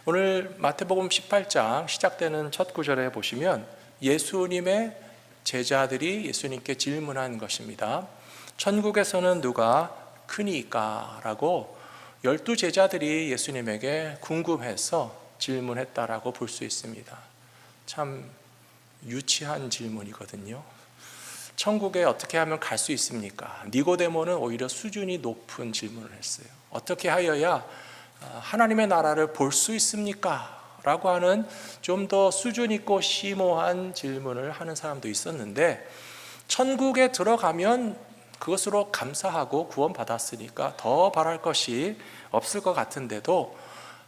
오늘 마태복음 18장 시작되는 첫 구절에 보시면 예수님의 제자들이 예수님께 질문한 것입니다. 천국에서는 누가 크니까? 라고 12 제자들이 예수님에게 궁금해서 질문했다라고 볼 수 있습니다. 참 유치한 질문이거든요. 천국에 어떻게 하면 갈 수 있습니까? 니고데모는 오히려 수준이 높은 질문을 했어요. 어떻게 하여야 하나님의 나라를 볼 수 있습니까? 라고 하는 좀 더 수준 있고 심오한 질문을 하는 사람도 있었는데, 천국에 들어가면 그것으로 감사하고 구원받았으니까 더 바랄 것이 없을 것 같은데도,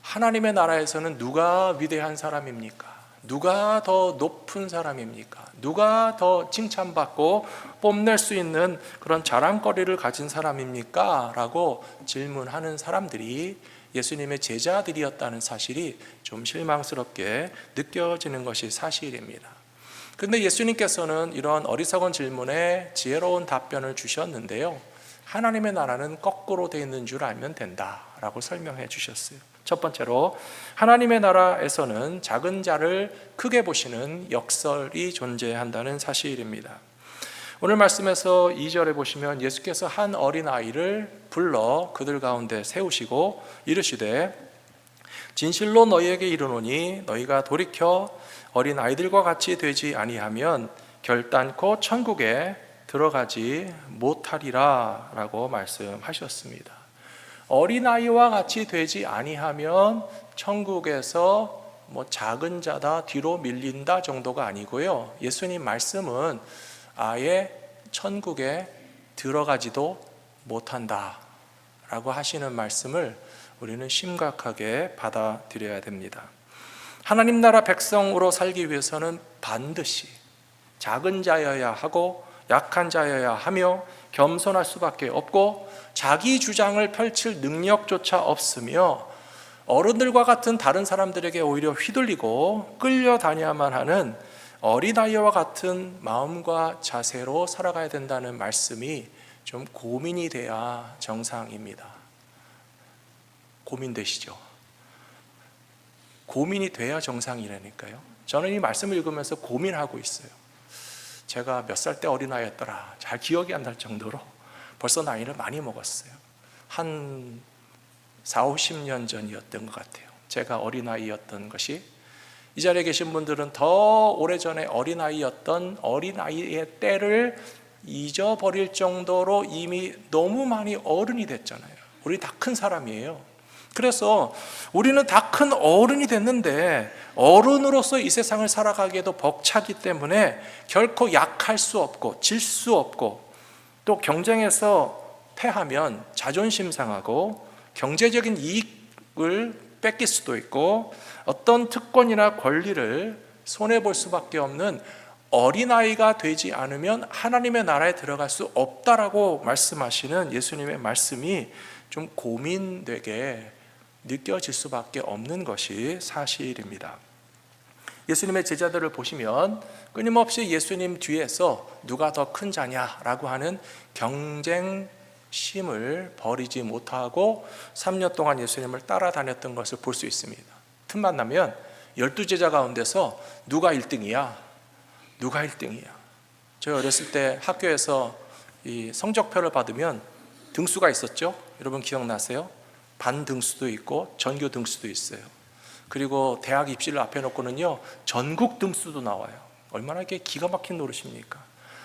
하나님의 나라에서는 누가 위대한 사람입니까? 누가 더 높은 사람입니까? 누가 더 칭찬받고 뽐낼 수 있는 그런 자랑거리를 가진 사람입니까? 라고 질문하는 사람들이 예수님의 제자들이었다는 사실이 좀 실망스럽게 느껴지는 것이 사실입니다. 그런데 예수님께서는 이러한 어리석은 질문에 지혜로운 답변을 주셨는데요, 하나님의 나라는 거꾸로 되어 있는 줄 알면 된다라고 설명해 주셨어요. 첫 번째로, 하나님의 나라에서는 작은 자를 크게 보시는 역설이 존재한다는 사실입니다. 오늘 말씀에서 2절에 보시면 예수께서 한 어린아이를 불러 그들 가운데 세우시고 이르시되, 진실로 너희에게 이르노니 너희가 돌이켜 어린아이들과 같이 되지 아니하면 결단코 천국에 들어가지 못하리라 라고 말씀하셨습니다. 어린아이와 같이 되지 아니하면 천국에서 작은 자다, 뒤로 밀린다 정도가 아니고요, 예수님 말씀은 아예 천국에 들어가지도 못한다 라고 하시는 말씀을 우리는 심각하게 받아들여야 됩니다. 하나님 나라 백성으로 살기 위해서는 반드시 작은 자여야 하고 약한 자여야 하며 겸손할 수밖에 없고, 자기 주장을 펼칠 능력조차 없으며 어른들과 같은 다른 사람들에게 오히려 휘둘리고 끌려다녀야만 하는 어린아이와 같은 마음과 자세로 살아가야 된다는 말씀이 좀 고민이 돼야 정상입니다. 고민되시죠? 고민이 돼야 정상이라니까요. 저는 이 말씀을 읽으면서 고민하고 있어요. 제가 몇 살 때 어린아이였더라, 잘 기억이 안 날 정도로 벌써 나이를 많이 먹었어요. 한 40, 50년 전이었던 것 같아요, 제가 어린아이였던 것이. 이 자리에 계신 분들은 더 오래전에 어린아이였던 어린아이의 때를 잊어버릴 정도로 이미 너무 많이 어른이 됐잖아요. 우리 다 큰 사람이에요. 그래서 우리는 다 큰 어른이 됐는데 어른으로서 이 세상을 살아가기에도 벅차기 때문에 결코 약할 수 없고 질 수 없고, 또 경쟁에서 패하면 자존심 상하고 경제적인 이익을 뺏길 수도 있고 어떤 특권이나 권리를 손해볼 수밖에 없는 어린아이가 되지 않으면 하나님의 나라에 들어갈 수 없다라고 말씀하시는 예수님의 말씀이 좀 고민되게 느껴질 수밖에 없는 것이 사실입니다. 예수님의 제자들을 보시면 끊임없이 예수님 뒤에서 누가 더 큰 자냐라고 하는 경쟁심을 버리지 못하고 3년 동안 예수님을 따라다녔던 것을 볼 수 있습니다. 틈만 나면 12 제자 가운데서 누가 1등이야? 누가 1등이야? 저희 어렸을 때 학교에서 이 성적표를 받으면 등수가 있었죠? 여러분 기억나세요? 반 등수도 있고 전교 등수도 있어요. 그리고 대학 입시를 앞에 놓고는요, 전국 등수도 나와요. 얼마나 이게 기가 막힌 노릇입니까?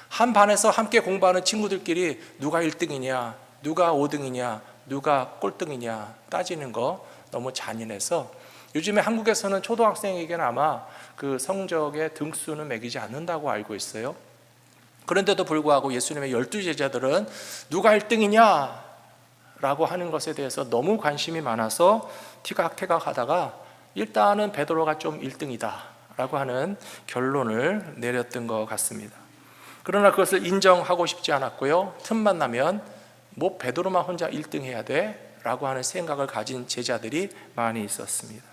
한 반에서 함께 공부하는 친구들끼리 누가 1등이냐, 누가 5등이냐, 누가 꼴등이냐 따지는 거 너무 잔인해서 요즘에 한국에서는 초등학생에게는 아마 그 성적의 등수는 매기지 않는다고 알고 있어요. 그런데도 불구하고 예수님의 12 제자들은 누가 1등이냐 라고 하는 것에 대해서 너무 관심이 많아서 티각태각 하다가 일단은 베드로가 좀 1등이다 라고 하는 결론을 내렸던 것 같습니다. 그러나 그것을 인정하고 싶지 않았고요, 틈만 나면 베드로만 혼자 1등 해야 돼 라고 하는 생각을 가진 제자들이 많이 있었습니다.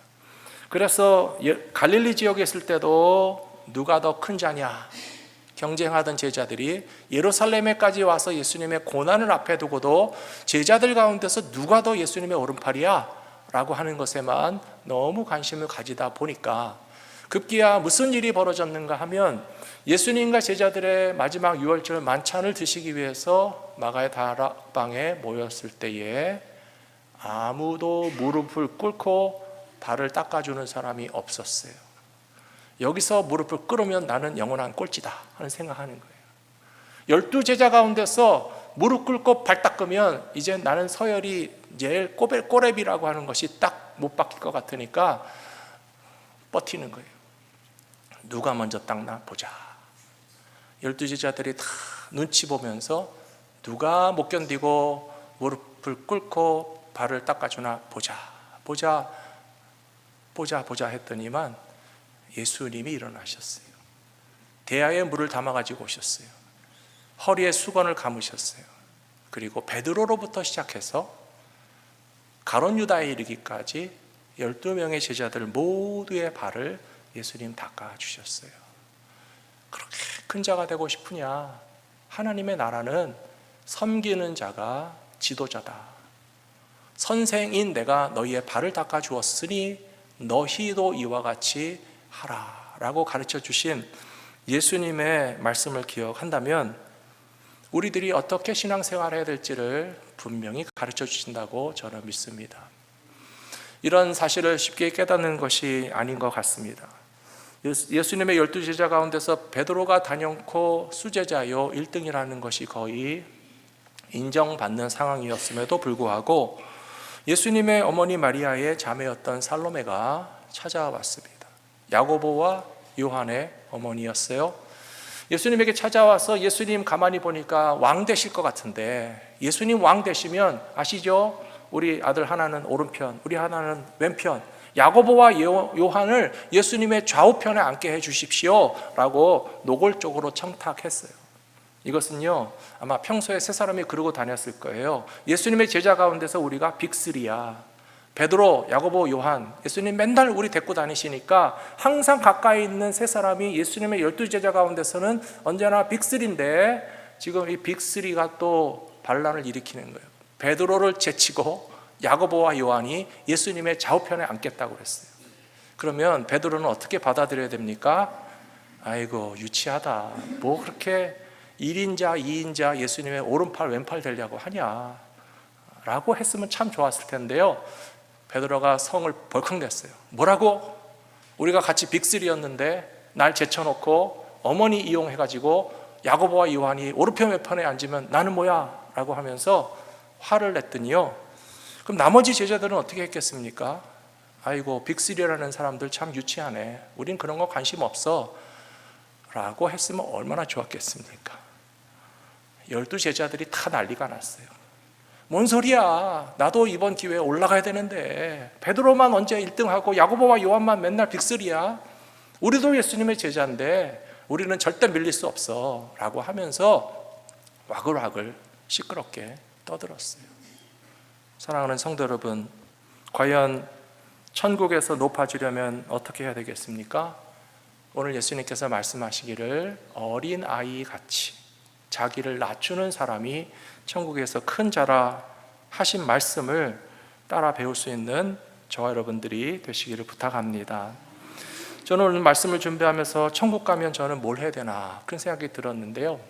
그래서 갈릴리 지역에 있을 때도 누가 더 큰 자냐 경쟁하던 제자들이 예루살렘에까지 와서 예수님의 고난을 앞에 두고도 제자들 가운데서 누가 더 예수님의 오른팔이야? 라고 하는 것에만 너무 관심을 가지다 보니까 급기야 무슨 일이 벌어졌는가 하면 예수님과 제자들의 마지막 유월절 만찬을 드시기 위해서 마가의 다락방에 모였을 때에 아무도 무릎을 꿇고 발을 닦아주는 사람이 없었어요. 여기서 무릎을 꿇으면 나는 영원한 꼴찌다 하는 생각하는 거예요. 12제자 가운데서 무릎 꿇고 발 닦으면 이제 나는 서열이 제일 꼬랩이라고 하는 것이 딱 못 바뀔 것 같으니까 버티는 거예요. 누가 먼저 닦나 보자. 12제자들이 다 눈치 보면서 누가 못 견디고 무릎을 꿇고 발을 닦아주나 보자 했더니만 예수님이 일어나셨어요. 대야에 물을 담아가지고 오셨어요. 허리에 수건을 감으셨어요. 그리고 베드로로부터 시작해서 가룟 유다에 이르기까지 12명의 제자들 모두의 발을 예수님 닦아주셨어요. 그렇게 큰 자가 되고 싶으냐? 하나님의 나라는 섬기는 자가 지도자다. 선생인 내가 너희의 발을 닦아주었으니 너희도 이와 같이 하라 라고 가르쳐 주신 예수님의 말씀을 기억한다면 우리들이 어떻게 신앙생활을 해야 될지를 분명히 가르쳐 주신다고 저는 믿습니다. 이런 사실을 쉽게 깨닫는 것이 아닌 것 같습니다. 예수님의 12제자 가운데서 베드로가 단연코 수제자요 1등이라는 것이 거의 인정받는 상황이었음에도 불구하고 예수님의 어머니 마리아의 자매였던 살로메가 찾아왔습니다. 야고보와 요한의 어머니였어요. 예수님에게 찾아와서 예수님 가만히 보니까 왕 되실 것 같은데 예수님 왕 되시면 아시죠? 우리 아들 하나는 오른편, 우리 하나는 왼편, 야고보와 요한을 예수님의 좌우편에 앉게 해 주십시오 라고 노골적으로 청탁했어요. 이것은요 아마 평소에 세 사람이 그러고 다녔을 거예요. 예수님의 제자 가운데서 우리가 빅3야. 베드로, 야고보, 요한, 예수님 맨날 우리 데리고 다니시니까 항상 가까이 있는 세 사람이 예수님의 12제자 가운데서는 언제나 빅3인데 지금 이 빅3가 또 반란을 일으키는 거예요. 베드로를 제치고 야고보와 요한이 예수님의 좌우편에 앉겠다고 그랬어요. 그러면 베드로는 어떻게 받아들여야 됩니까? 아이고 유치하다. 뭐 그렇게 1인자 2인자 예수님의 오른팔 왼팔 되려고 하냐 라고 했으면 참 좋았을 텐데요. 베드로가 성을 벌컥 냈어요. 뭐라고? 우리가 같이 빅3였는데 날 제쳐놓고 어머니 이용해가지고 야고보와 요한이 오른편 왼편에 앉으면 나는 뭐야? 라고 하면서 화를 냈더니요. 그럼 나머지 제자들은 어떻게 했겠습니까? 아이고 빅3라는 사람들 참 유치하네. 우린 그런 거 관심 없어. 라고 했으면 얼마나 좋았겠습니까? 12제자들이 다 난리가 났어요. 뭔 소리야? 나도 이번 기회에 올라가야 되는데 베드로만 언제 1등하고 야고보와 요한만 맨날 빅3야? 우리도 예수님의 제자인데 우리는 절대 밀릴 수 없어 라고 하면서 와글와글 시끄럽게 떠들었어요. 사랑하는 성도 여러분, 과연 천국에서 높아지려면 어떻게 해야 되겠습니까? 오늘 예수님께서 말씀하시기를 어린아이 같이 자기를 낮추는 사람이 천국에서 큰 자라 하신 말씀을 따라 배울 수 있는 저와 여러분들이 되시기를 부탁합니다. 저는 오늘 말씀을 준비하면서 천국 가면 저는 뭘 해야 되나 그런 생각이 들었는데요.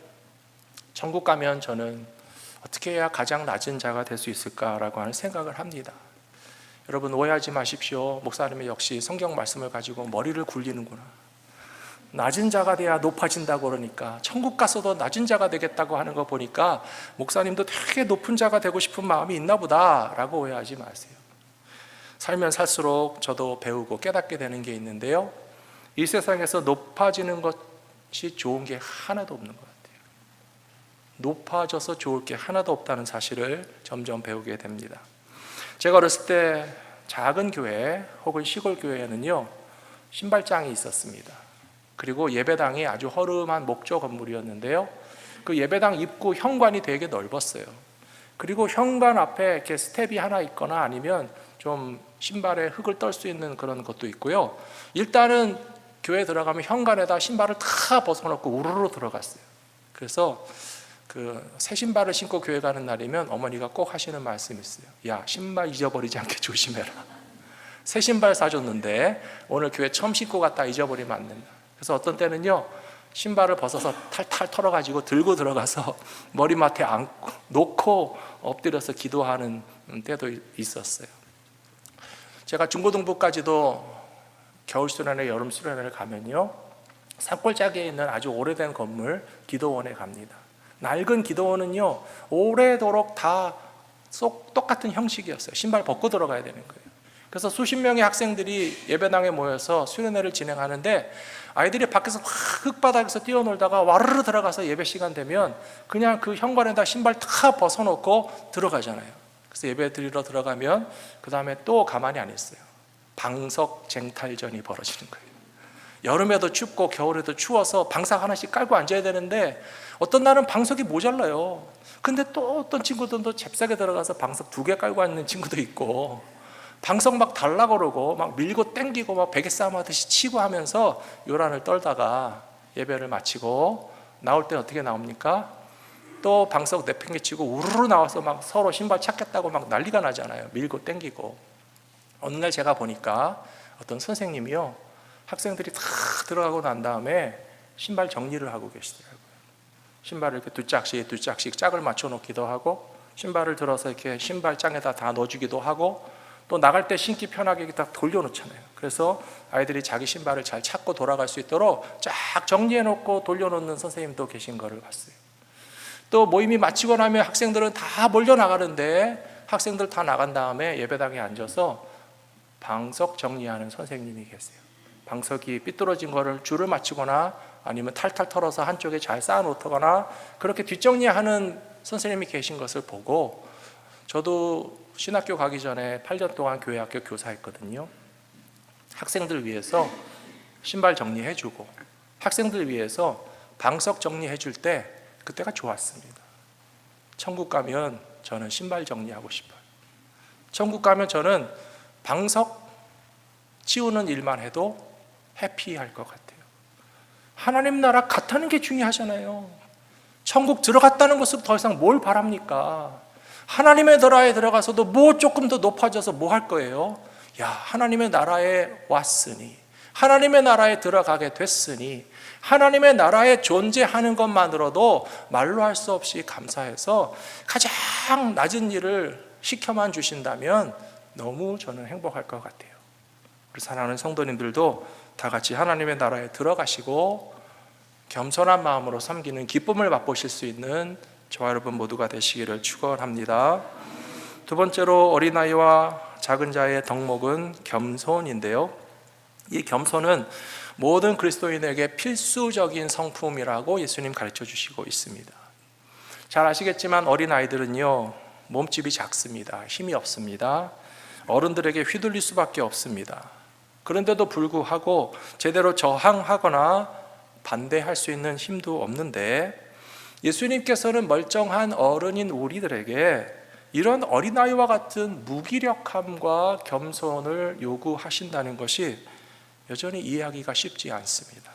천국 가면 저는 어떻게 해야 가장 낮은 자가 될 수 있을까라고 하는 생각을 합니다. 여러분 오해하지 마십시오. 목사님이 역시 성경 말씀을 가지고 머리를 굴리는구나. 낮은 자가 돼야 높아진다고 그러니까 천국 가서도 낮은 자가 되겠다고 하는 거 보니까 목사님도 되게 높은 자가 되고 싶은 마음이 있나 보다 라고 오해하지 마세요. 살면 살수록 저도 배우고 깨닫게 되는 게 있는데요. 이 세상에서 높아지는 것이 좋은 게 하나도 없는 것 같아요. 높아져서 좋을 게 하나도 없다는 사실을 점점 배우게 됩니다. 제가 어렸을 때 작은 교회 혹은 시골 교회에는요 신발장이 있었습니다. 그리고 예배당이 아주 허름한 목조 건물이었는데요. 그 예배당 입구 현관이 되게 넓었어요. 그리고 현관 앞에 이렇게 스텝이 하나 있거나 아니면 좀 신발에 흙을 떨 수 있는 그런 것도 있고요. 일단은 교회 들어가면 현관에다 신발을 다 벗어놓고 우르르 들어갔어요. 그래서 새 신발을 신고 교회 가는 날이면 어머니가 꼭 하시는 말씀이 있어요. 야, 신발 잊어버리지 않게 조심해라. 새 신발 사줬는데 오늘 교회 처음 신고 갔다 잊어버리면 안 된다. 그래서 어떤 때는요, 신발을 벗어서 탈탈 털어가지고 들고 들어가서 머리맡에 놓고 엎드려서 기도하는 때도 있었어요. 제가 중고등부까지도 겨울 수련회, 여름 수련회를 가면요, 산골짜기에 있는 아주 오래된 건물 기도원에 갑니다. 낡은 기도원은요, 오래도록 다 똑같은 형식이었어요. 신발 벗고 들어가야 되는 거예요. 그래서 수십 명의 학생들이 예배당에 모여서 수련회를 진행하는데, 아이들이 밖에서 흙바닥에서 뛰어놀다가 와르르 들어가서 예배 시간 되면 그냥 그 현관에다 신발 다 벗어놓고 들어가잖아요. 그래서 예배 드리러 들어가면 그 다음에 또 가만히 안 있어요. 방석 쟁탈전이 벌어지는 거예요. 여름에도 춥고 겨울에도 추워서 방석 하나씩 깔고 앉아야 되는데 어떤 날은 방석이 모자라요. 근데 또 어떤 친구들도 잽싸게 들어가서 방석 2개 깔고 앉는 친구도 있고, 방석 막 달라 그러고 막 밀고 땡기고 막 베개 싸움 하듯이 치고 하면서 요란을 떨다가 예배를 마치고 나올 때 어떻게 나옵니까? 또 방석 내팽개치고 우르르 나와서 막 서로 신발 찾겠다고 막 난리가 나잖아요. 밀고 땡기고. 어느 날 제가 보니까 어떤 선생님이요, 학생들이 다 들어가고 난 다음에 신발 정리를 하고 계시더라고요. 신발을 이렇게 두 짝씩 짝을 맞춰 놓기도 하고, 신발을 들어서 이렇게 신발장에다 다 넣어주기도 하고, 또 나갈 때 신기 편하게 딱 돌려놓잖아요. 그래서 아이들이 자기 신발을 잘 찾고 돌아갈 수 있도록 쫙 정리해놓고 돌려놓는 선생님도 계신 거를 봤어요. 또 모임이 마치고 나면 학생들은 다 몰려 나가는데, 학생들 다 나간 다음에 예배당에 앉아서 방석 정리하는 선생님이 계세요. 방석이 삐뚤어진 거를 줄을 맞추거나 아니면 탈탈 털어서 한쪽에 잘 쌓아 놓거나 그렇게 뒷정리하는 선생님이 계신 것을 보고, 저도 신학교 가기 전에 8년 동안 교회 학교 교사했거든요. 학생들 위해서 신발 정리해주고 학생들 위해서 방석 정리해줄 때 그때가 좋았습니다. 천국 가면 저는 신발 정리하고 싶어요. 천국 가면 저는 방석 치우는 일만 해도 해피할 것 같아요. 하나님 나라 갔다는 게 중요하잖아요. 천국 들어갔다는 것으로 더 이상 뭘 바랍니까? 하나님의 나라에 들어가서도 뭐 조금 더 높아져서 뭐 할 거예요? 야, 하나님의 나라에 왔으니, 하나님의 나라에 들어가게 됐으니, 하나님의 나라에 존재하는 것만으로도 말로 할 수 없이 감사해서 가장 낮은 일을 시켜만 주신다면 너무 저는 행복할 것 같아요. 우리 사랑하는 성도님들도 다 같이 하나님의 나라에 들어가시고 겸손한 마음으로 섬기는 기쁨을 맛보실 수 있는 저와 여러분 모두가 되시기를 축원합니다. 두 번째로 어린아이와 작은 자의 덕목은 겸손인데요, 이 겸손은 모든 그리스도인에게 필수적인 성품이라고 예수님 가르쳐 주시고 있습니다. 잘 아시겠지만 어린아이들은요, 몸집이 작습니다. 힘이 없습니다. 어른들에게 휘둘릴 수밖에 없습니다. 그런데도 불구하고 제대로 저항하거나 반대할 수 있는 힘도 없는데, 예수님께서는 멀쩡한 어른인 우리들에게 이런 어린아이와 같은 무기력함과 겸손을 요구하신다는 것이 여전히 이해하기가 쉽지 않습니다.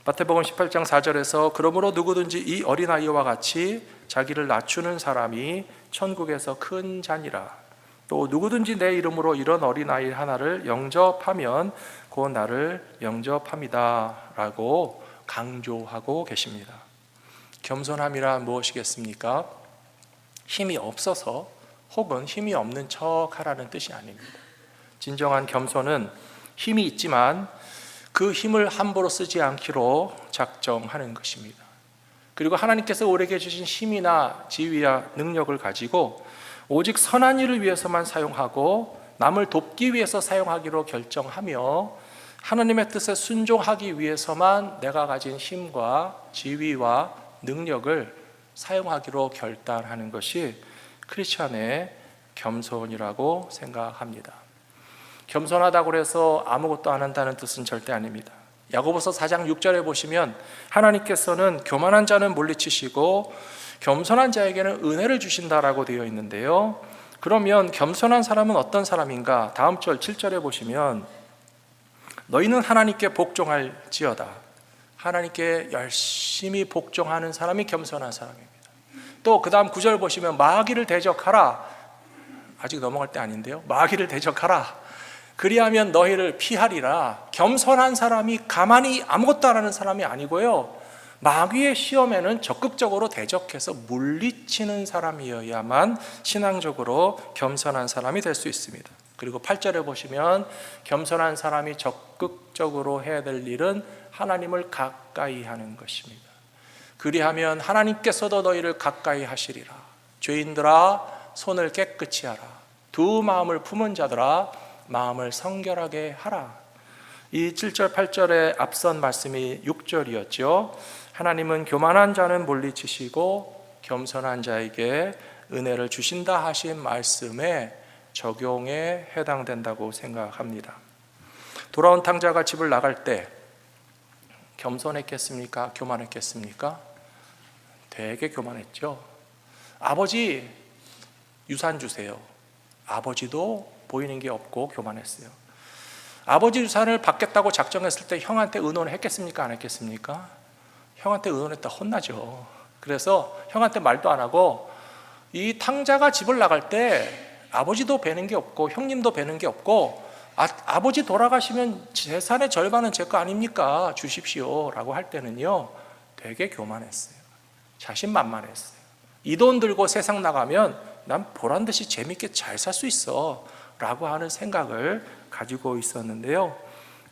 마태복음 18장 4절에서 그러므로 누구든지 이 어린아이와 같이 자기를 낮추는 사람이 천국에서 큰 자니라. 또 누구든지 내 이름으로 이런 어린아이 하나를 영접하면 곧 나를 영접함이다 라고 강조하고 계십니다. 겸손함이란 무엇이겠습니까? 힘이 없어서 혹은 힘이 없는 척 하라는 뜻이 아닙니다. 진정한 겸손은 힘이 있지만 그 힘을 함부로 쓰지 않기로 작정하는 것입니다. 그리고 하나님께서 우리에게 주신 힘이나 지위와 능력을 가지고 오직 선한 일을 위해서만 사용하고 남을 돕기 위해서 사용하기로 결정하며 하나님의 뜻에 순종하기 위해서만 내가 가진 힘과 지위와 능력을 사용하기로 결단하는 것이 크리스천의 겸손이라고 생각합니다. 겸손하다고 해서 아무것도 안 한다는 뜻은 절대 아닙니다. 야고보서 4장 6절에 보시면 하나님께서는 교만한 자는 물리치시고 겸손한 자에게는 은혜를 주신다라고 되어 있는데요, 그러면 겸손한 사람은 어떤 사람인가? 다음 절 7절에 보시면 너희는 하나님께 복종할지어다. 하나님께 열심히 복종하는 사람이 겸손한 사람입니다. 또 그 다음 9절 보시면 마귀를 대적하라. 아직 넘어갈 때 아닌데요. 마귀를 대적하라. 그리하면 너희를 피하리라. 겸손한 사람이 가만히 아무것도 안 하는 사람이 아니고요, 마귀의 시험에는 적극적으로 대적해서 물리치는 사람이어야만 신앙적으로 겸손한 사람이 될 수 있습니다. 그리고 8절에 보시면 겸손한 사람이 적극적으로 해야 될 일은 하나님을 가까이 하는 것입니다. 그리하면 하나님께서도 너희를 가까이 하시리라. 죄인들아 손을 깨끗이 하라. 두 마음을 품은 자들아 마음을 성결하게 하라. 이 7절 8절의 앞선 말씀이 6절이었죠. 하나님은 교만한 자는 물리치시고 겸손한 자에게 은혜를 주신다 하신 말씀에 적용에 해당된다고 생각합니다. 돌아온 탕자가 집을 나갈 때 겸손했겠습니까? 교만했겠습니까? 되게 교만했죠. 아버지 유산 주세요. 아버지도 보이는 게 없고 교만했어요. 아버지 유산을 받겠다고 작정했을 때 형한테 의논을 했겠습니까? 안 했겠습니까? 형한테 의논했다 혼나죠. 그래서 형한테 말도 안 하고 이 탕자가 집을 나갈 때 아버지도 뵈는 게 없고 형님도 뵈는 게 없고 아버지 돌아가시면 재산의 절반은 제 거 아닙니까? 주십시오 라고 할 때는요 되게 교만했어요. 자신만만했어요. 이 돈 들고 세상 나가면 난 보란듯이 재밌게 잘 살 수 있어 라고 하는 생각을 가지고 있었는데요,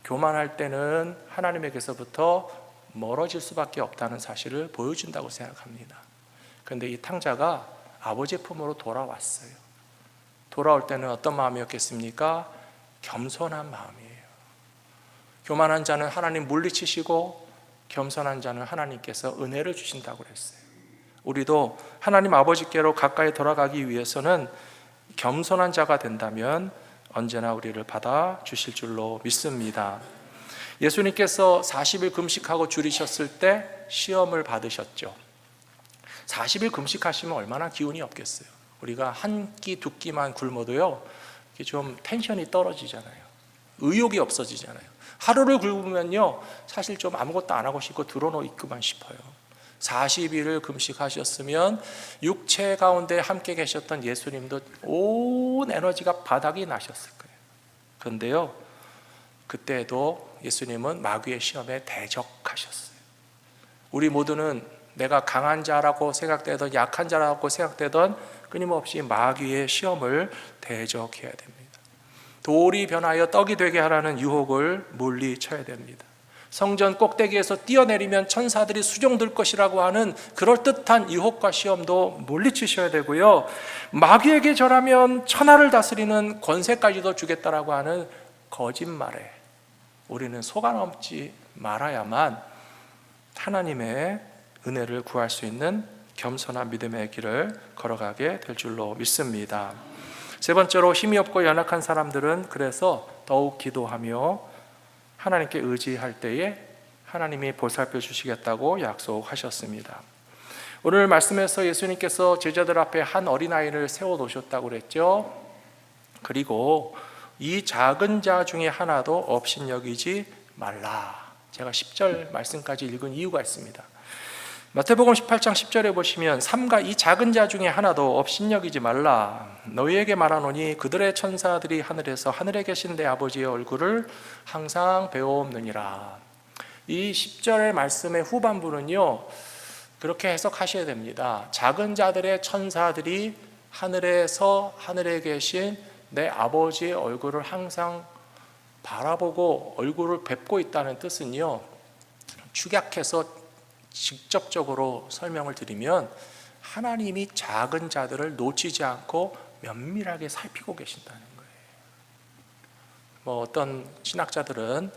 교만할 때는 하나님에게서부터 멀어질 수밖에 없다는 사실을 보여준다고 생각합니다. 그런데 이 탕자가 아버지의 품으로 돌아왔어요. 돌아올 때는 어떤 마음이었겠습니까? 겸손한 마음이에요. 교만한 자는 하나님 물리치시고 겸손한 자는 하나님께서 은혜를 주신다고 그랬어요. 우리도 하나님 아버지께로 가까이 돌아가기 위해서는 겸손한 자가 된다면 언제나 우리를 받아 주실 줄로 믿습니다. 예수님께서 40일 금식하고 줄이셨을 때 시험을 받으셨죠. 40일 금식하시면 얼마나 기운이 없겠어요. 우리가 한 끼 두 끼만 굶어도요 좀 텐션이 떨어지잖아요. 의욕이 없어지잖아요. 하루를 굶으면요 사실 좀 아무것도 안 하고 싶고 들어놓 있기만 싶어요. 40일을 금식하셨으면 육체 가운데 함께 계셨던 예수님도 온 에너지가 바닥이 나셨을 거예요. 그런데요 그때도 예수님은 마귀의 시험에 대적하셨어요. 우리 모두는 내가 강한 자라고 생각되던 약한 자라고 생각되던 끊임없이 마귀의 시험을 대적해야 됩니다. 돌이 변하여 떡이 되게 하라는 유혹을 물리쳐야 됩니다. 성전 꼭대기에서 뛰어내리면 천사들이 수종들 것이라고 하는 그럴듯한 유혹과 시험도 물리치셔야 되고요, 마귀에게 절하면 천하를 다스리는 권세까지도 주겠다라고 하는 거짓말에 우리는 속아넘지 말아야만 하나님의 은혜를 구할 수 있는 겸손한 믿음의 길을 걸어가게 될 줄로 믿습니다. 세 번째로 힘이 없고 연약한 사람들은 그래서 더욱 기도하며 하나님께 의지할 때에 하나님이 보살펴 주시겠다고 약속하셨습니다. 오늘 말씀에서 예수님께서 제자들 앞에 한 어린아이를 세워놓으셨다고 그랬죠. 그리고 이 작은 자 중에 하나도 업신여기지 말라. 제가 10절 말씀까지 읽은 이유가 있습니다. 마태복음 18장 10절에 보시면 삼가 이 작은 자 중에 하나도 업신여기지 말라. 너희에게 말하노니 그들의 천사들이 하늘에서 하늘에 계신 내 아버지의 얼굴을 항상 배워옵느니라. 이 10절의 말씀의 후반부는요 그렇게 해석하셔야 됩니다. 작은 자들의 천사들이 하늘에서 하늘에 계신 내 아버지의 얼굴을 항상 바라보고 얼굴을 뵙고 있다는 뜻은요, 축약해서 직접적으로 설명을 드리면 하나님이 작은 자들을 놓치지 않고 면밀하게 살피고 계신다는 거예요. 어떤 신학자들은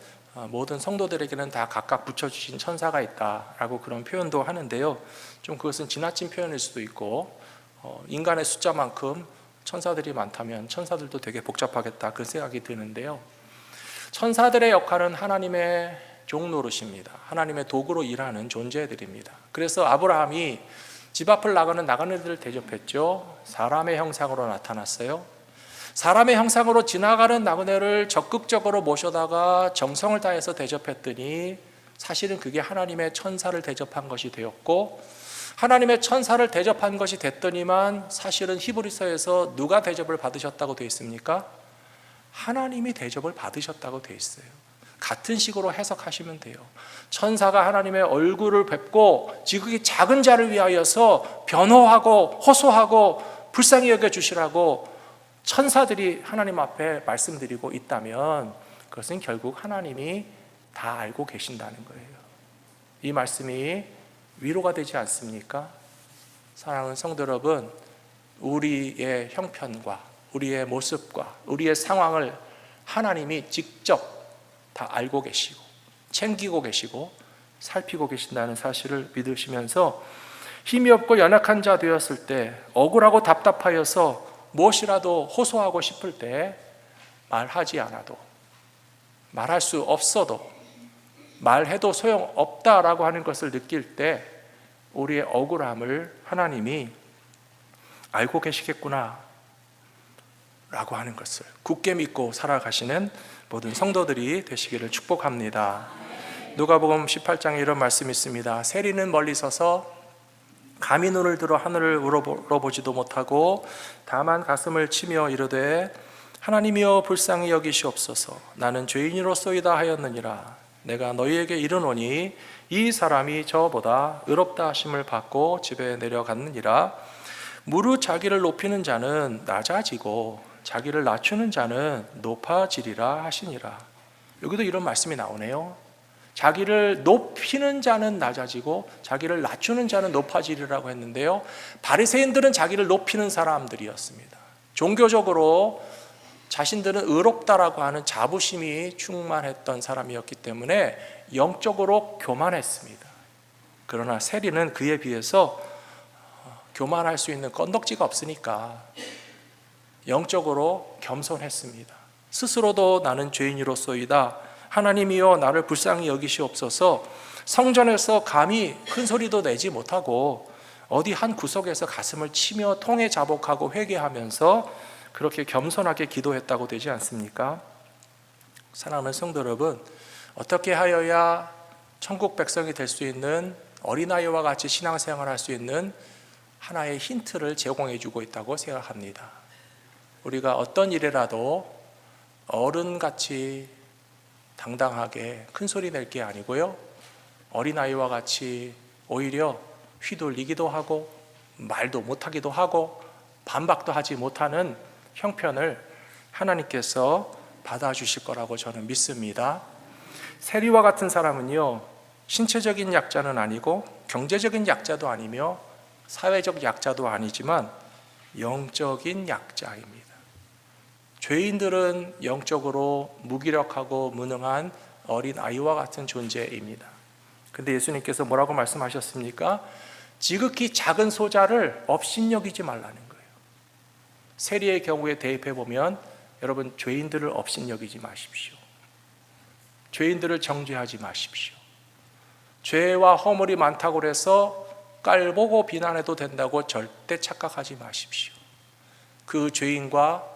모든 성도들에게는 다 각각 붙여주신 천사가 있다라고 그런 표현도 하는데요, 좀 그것은 지나친 표현일 수도 있고 인간의 숫자만큼 천사들이 많다면 천사들도 되게 복잡하겠다 그런 생각이 드는데요, 천사들의 역할은 하나님의 종노릇입니다. 하나님의 도구로 일하는 존재들입니다. 그래서 아브라함이 집 앞을 나가는 이들을 대접했죠. 사람의 형상으로 나타났어요. 사람의 형상으로 지나가는 나그네를 적극적으로 모셔다가 정성을 다해서 대접했더니 사실은 그게 하나님의 천사를 대접한 것이 되었고, 하나님의 천사를 대접한 것이 됐더니만 사실은 히브리서에서 누가 대접을 받으셨다고 되어 있습니까? 하나님이 대접을 받으셨다고 되어 있어요. 같은 식으로 해석하시면 돼요. 천사가 하나님의 얼굴을 뵙고 지극히 작은 자를 위하여서 변호하고 호소하고 불쌍히 여겨주시라고 천사들이 하나님 앞에 말씀드리고 있다면 그것은 결국 하나님이 다 알고 계신다는 거예요. 이 말씀이 위로가 되지 않습니까? 사랑하는 성도 여러분, 우리의 형편과 우리의 모습과 우리의 상황을 하나님이 직접 다 알고 계시고 챙기고 계시고 살피고 계신다는 사실을 믿으시면서 힘이 없고 연약한 자 되었을 때, 억울하고 답답하여서 무엇이라도 호소하고 싶을 때 말하지 않아도, 말할 수 없어도, 말해도 소용없다라고 하는 것을 느낄 때 우리의 억울함을 하나님이 알고 계시겠구나 라고 하는 것을 굳게 믿고 살아가시는 모든 성도들이 되시기를 축복합니다. 누가복음 18장에 이런 말씀이 있습니다. 세리는 멀리 서서 감히 눈을 들어 하늘을 우러보지도 못하고 다만 가슴을 치며 이르되 하나님이여 불쌍히 여기시옵소서. 나는 죄인으로소이다 하였느니라. 내가 너희에게 이르노니 이 사람이 저보다 의롭다 하심을 받고 집에 내려갔느니라. 무릇 자기를 높이는 자는 낮아지고 자기를 낮추는 자는 높아지리라 하시니라. 여기도 이런 말씀이 나오네요. 자기를 높이는 자는 낮아지고 자기를 낮추는 자는 높아지리라고 했는데요, 바리새인들은 자기를 높이는 사람들이었습니다. 종교적으로 자신들은 의롭다라고 하는 자부심이 충만했던 사람이었기 때문에 영적으로 교만했습니다. 그러나 세리는 그에 비해서 교만할 수 있는 건덕지가 없으니까 영적으로 겸손했습니다. 스스로도 나는 죄인으로소이다, 하나님이여 나를 불쌍히 여기시옵소서. 성전에서 감히 큰 소리도 내지 못하고 어디 한 구석에서 가슴을 치며 통에 자복하고 회개하면서 그렇게 겸손하게 기도했다고 되지 않습니까? 사랑하는 성도 여러분, 어떻게 하여야 천국 백성이 될 수 있는, 어린아이와 같이 신앙생활을 할 수 있는 하나의 힌트를 제공해 주고 있다고 생각합니다. 우리가 어떤 일이라도 어른같이 당당하게 큰 소리 낼 게 아니고요, 어린아이와 같이 오히려 휘둘리기도 하고 말도 못하기도 하고 반박도 하지 못하는 형편을 하나님께서 받아주실 거라고 저는 믿습니다. 세리와 같은 사람은요, 신체적인 약자는 아니고 경제적인 약자도 아니며 사회적 약자도 아니지만 영적인 약자입니다. 죄인들은 영적으로 무기력하고 무능한 어린아이와 같은 존재입니다. 근데 예수님께서 뭐라고 말씀하셨습니까? 지극히 작은 소자를 업신여기지 말라는 거예요. 세리의 경우에 대입해 보면 여러분, 죄인들을 업신여기지 마십시오. 죄인들을 정죄하지 마십시오. 죄와 허물이 많다고 해서 깔보고 비난해도 된다고 절대 착각하지 마십시오. 그 죄인과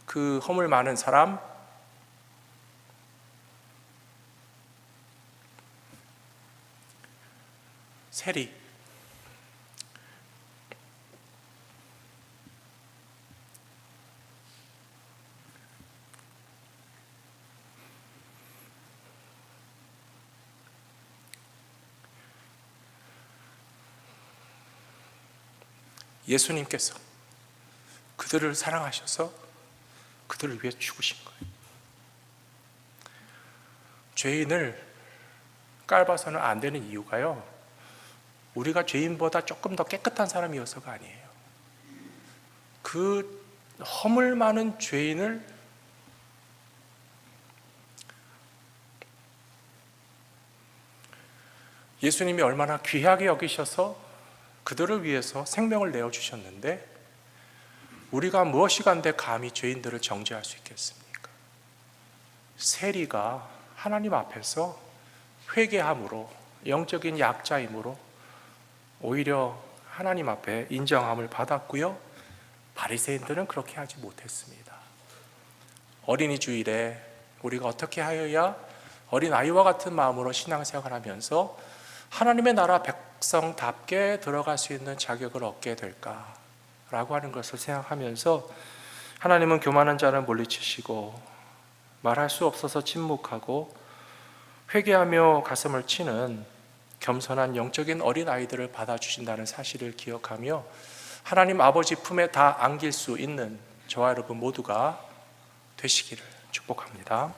그 허물 많은 사람, 세리, 예수님께서 그들을 사랑하셔서 그들을 위해 죽으신 거예요. 죄인을 깔봐서는 안 되는 이유가요, 우리가 죄인보다 조금 더 깨끗한 사람이어서가 아니에요. 그 허물 많은 죄인을 예수님이 얼마나 귀하게 여기셔서 그들을 위해서 생명을 내어주셨는데 우리가 무엇이간데 감히 죄인들을 정죄할 수 있겠습니까? 세리가 하나님 앞에서 회개함으로, 영적인 약자임으로 오히려 하나님 앞에 인정함을 받았고요, 바리새인들은 그렇게 하지 못했습니다. 어린이 주일에 우리가 어떻게 하여야 어린아이와 같은 마음으로 신앙생활하면서 하나님의 나라 백성답게 들어갈 수 있는 자격을 얻게 될까라고 하는 것을 생각하면서 하나님은 교만한 자를 물리치시고 말할 수 없어서 침묵하고 회개하며 가슴을 치는 겸손한 영적인 어린아이들을 받아주신다는 사실을 기억하며 하나님 아버지 품에 다 안길 수 있는 저와 여러분 모두가 되시기를 축복합니다.